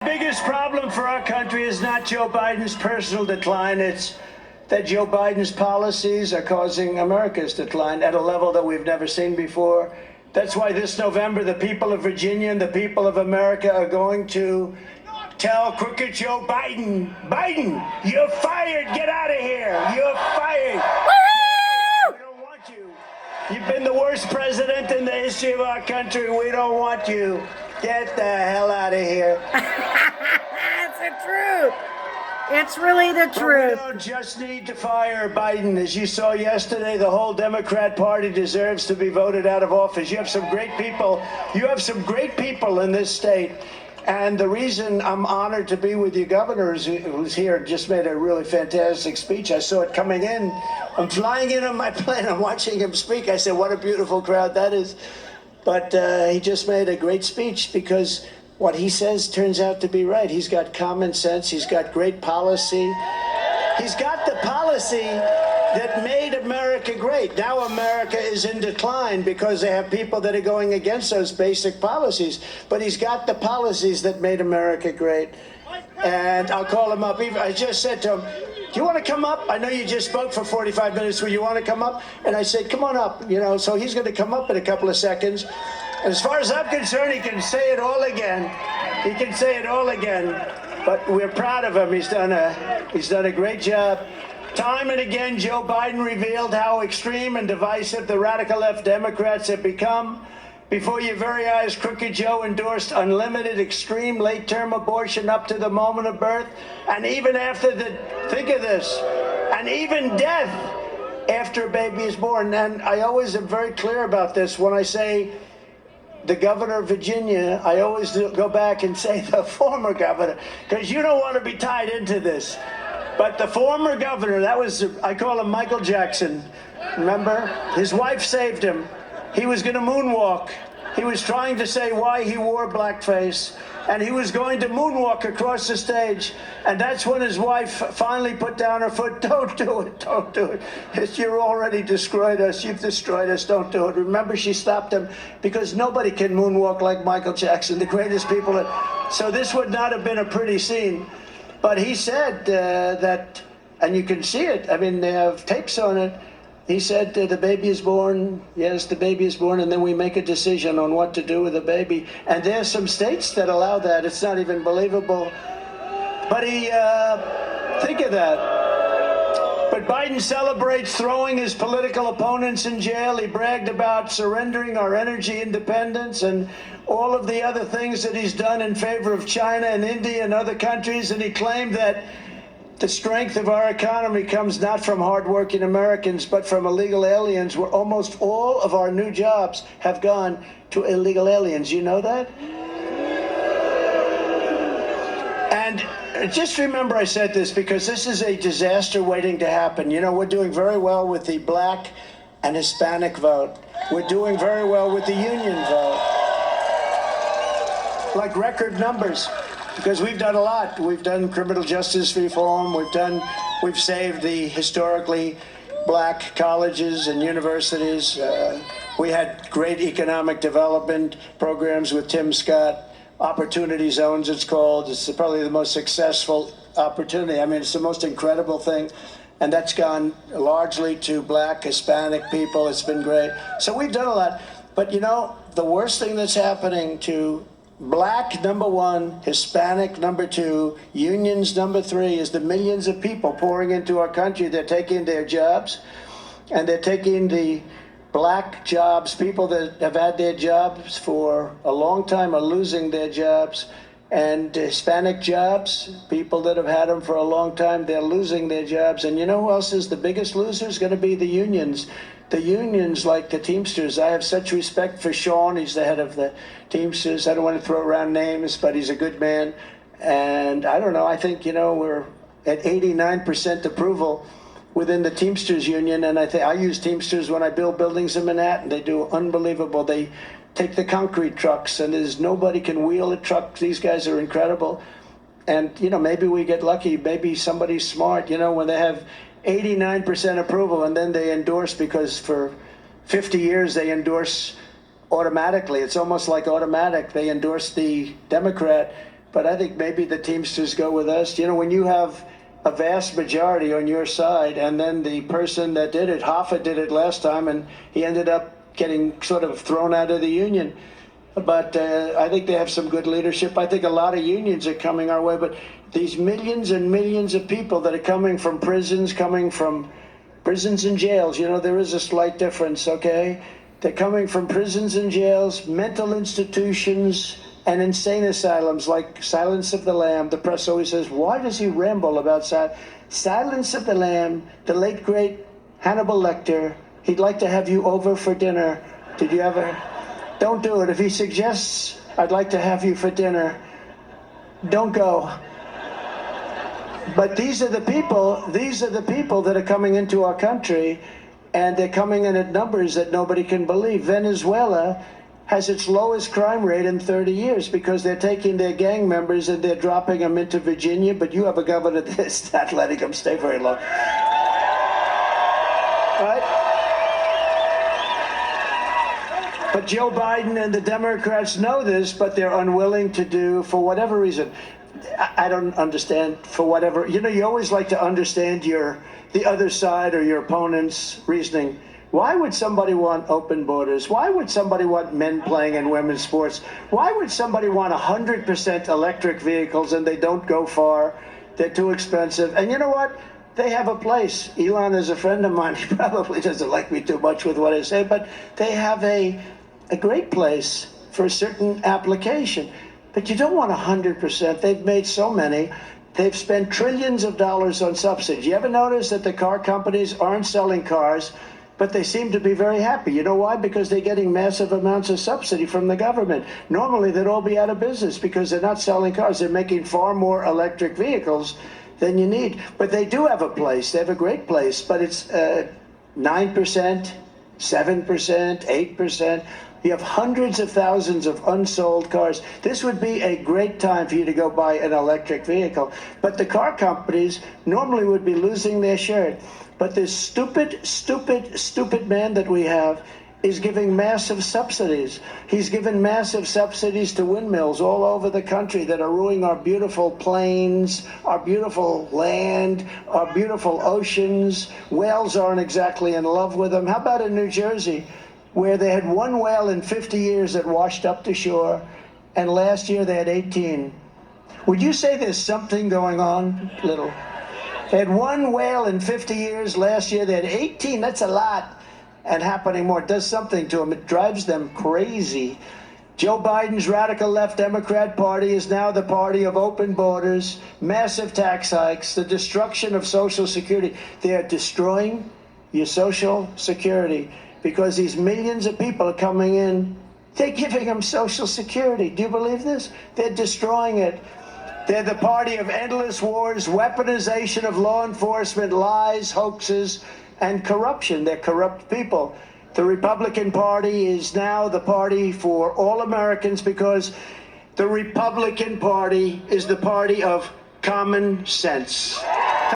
biggest problem for our country is not Joe Biden's personal decline. It's that Joe Biden's policies are causing America's decline at a level that we've never seen before. That's why this November, the people of Virginia and the people of America are going to tell crooked Joe Biden, Biden, you're fired. Get out of here. You're fired. We don't want you. You've been the worst president in the history of our country. We don't want you. Get the hell out of here. That's the truth. It's really the truth. But we don't just need to fire Biden. As you saw yesterday, the whole Democrat Party deserves to be voted out of office. You have some great people. You have some great people in this state. And the reason I'm honored to be with you, Governor, who's here, just made a really fantastic speech. I saw it coming in. I'm flying in on my plane. I'm watching him speak. I said, what a beautiful crowd that is. But he just made a great speech because what he says turns out to be right. He's got common sense. He's got great policy. He's got the policy that made America great. Now America is in decline because they have people that are going against those basic policies. But he's got the policies that made America great. And I'll call him up. I just said to him, do you want to come up? I know you just spoke for 45 minutes. Will you want to come up? And I said, come on up. You know, so he's going to come up in a couple of seconds. And as far as I'm concerned, he can say it all again. He can say it all again. But we're proud of him. He's done a great job. Time and again, Joe Biden revealed how extreme and divisive the radical left Democrats have become. Before your very eyes, Crooked Joe endorsed unlimited, extreme, late-term abortion up to the moment of birth, and even after think of this, and even death after a baby is born. And I always am very clear about this. When I say the governor of Virginia, I always go back and say the former governor, because you don't want to be tied into this. But the former governor, I call him Michael Jackson. Remember? His wife saved him. He was going to moonwalk. He was trying to say why he wore blackface. And he was going to moonwalk across the stage. And that's when his wife finally put down her foot. Don't do it. Don't do it. You already destroyed us. You've destroyed us. Don't do it. Remember, she stopped him because nobody can moonwalk like Michael Jackson, the greatest people. So this would not have been a pretty scene. But he said that, and you can see it. I mean, they have tapes on it. He said the baby is born. Yes, the baby is born, and then we make a decision on what to do with the baby. And there's some states that allow that. It's not even believable. But think of that. But Biden celebrates throwing his political opponents in jail. He bragged about surrendering our energy independence and all of the other things that he's done in favor of China and India and other countries. And he claimed that the strength of our economy comes not from hardworking Americans, but from illegal aliens, where almost all of our new jobs have gone to illegal aliens. You know that? And just remember I said this because this is a disaster waiting to happen. You know, we're doing very well with the black and Hispanic vote. We're doing very well with the union vote. Like record numbers. Because we've done a lot. We've done criminal justice reform. We've saved the historically black colleges and universities. We had great economic development programs with Tim Scott. Opportunity zones, it's called. It's probably the most successful opportunity. I mean, it's the most incredible thing. And that's gone largely to black, Hispanic people. It's been great. So we've done a lot. But you know, the worst thing that's happening to black, number one, Hispanic, number two, unions, number three, is the millions of people pouring into our country. They're taking their jobs, and they're taking the black jobs. People that have had their jobs for a long time are losing their jobs. And Hispanic jobs, people that have had them for a long time, they're losing their jobs. And you know who else is the biggest loser? Is going to be the unions. The unions, like the Teamsters. I have such respect for Sean. He's the head of the Teamsters. I don't want to throw around names, but he's a good man. And I don't know, I think, you know, we're at 89% approval within the Teamsters union. And I use Teamsters when I build buildings in Manhattan. They do unbelievable. They take the concrete trucks, and nobody can wheel a truck. These guys are incredible. And, you know, maybe we get lucky. Maybe somebody's smart, you know, when they have 89% approval and then they endorse, because for 50 years they endorse automatically. It's almost like automatic. They endorse the Democrat but I think maybe the Teamsters go with us. You know, when you have a vast majority on your side, and then the person that did it, Hoffa did it last time, and he ended up getting sort of thrown out of the union. But I think they have some good leadership. I think a lot of unions are coming our way, but these millions and millions of people that are coming from prisons and jails, you know, there is a slight difference, okay? They're coming from prisons and jails, mental institutions, and insane asylums like Silence of the Lamb. The press always says, why does he ramble about Silence of the Lamb, the late, great Hannibal Lecter? He'd like to have you over for dinner. Did you ever? Don't do it. If he suggests, I'd like to have you for dinner, don't go. But these are the people that are coming into our country, and they're coming in at numbers that nobody can believe. Venezuela has its lowest crime rate in 30 years because they're taking their gang members and they're dropping them into Virginia, but you have a governor that's not letting them stay very long. Right? But Joe Biden and the Democrats know this, but they're unwilling to do, for whatever reason. I don't understand, for whatever, you know, you always like to understand the other side or your opponent's reasoning. Why would somebody want open borders? Why would somebody want men playing in women's sports? Why would somebody want 100% electric vehicles and they don't go far? They're too expensive. And you know what? They have a place. Elon is a friend of mine. He probably doesn't like me too much with what I say, but they have a great place for a certain application. But you don't want 100%. They've made so many. They've spent trillions of dollars on subsidies. You ever notice that the car companies aren't selling cars, but they seem to be very happy? You know why? Because they're getting massive amounts of subsidy from the government. Normally, they'd all be out of business because they're not selling cars. They're making far more electric vehicles than you need. But they do have a place. They have a great place, but it's 9%, 7%, 8%. You have hundreds of thousands of unsold cars. This would be a great time for you to go buy an electric vehicle. But the car companies normally would be losing their shirt. But this stupid man that we have is giving massive subsidies. He's given massive subsidies to windmills all over the country that are ruining our beautiful plains, our beautiful land, our beautiful oceans. Whales aren't exactly in love with them. How about in New Jersey, where they had one whale in 50 years that washed up to shore, and last year they had 18. Would you say there's something going on? Little. They had one whale in 50 years. Last year they had 18. That's a lot. And happening more. It does something to them. It drives them crazy. Joe Biden's radical left Democrat Party is now the party of open borders, massive tax hikes, the destruction of Social Security. They are destroying your Social Security because these millions of people are coming in. They're giving them Social Security. Do you believe this? They're destroying it. They're the party of endless wars, weaponization of law enforcement, lies, hoaxes, and corruption. They're corrupt people. The Republican Party is now the party for all Americans because the Republican Party is the party of common sense.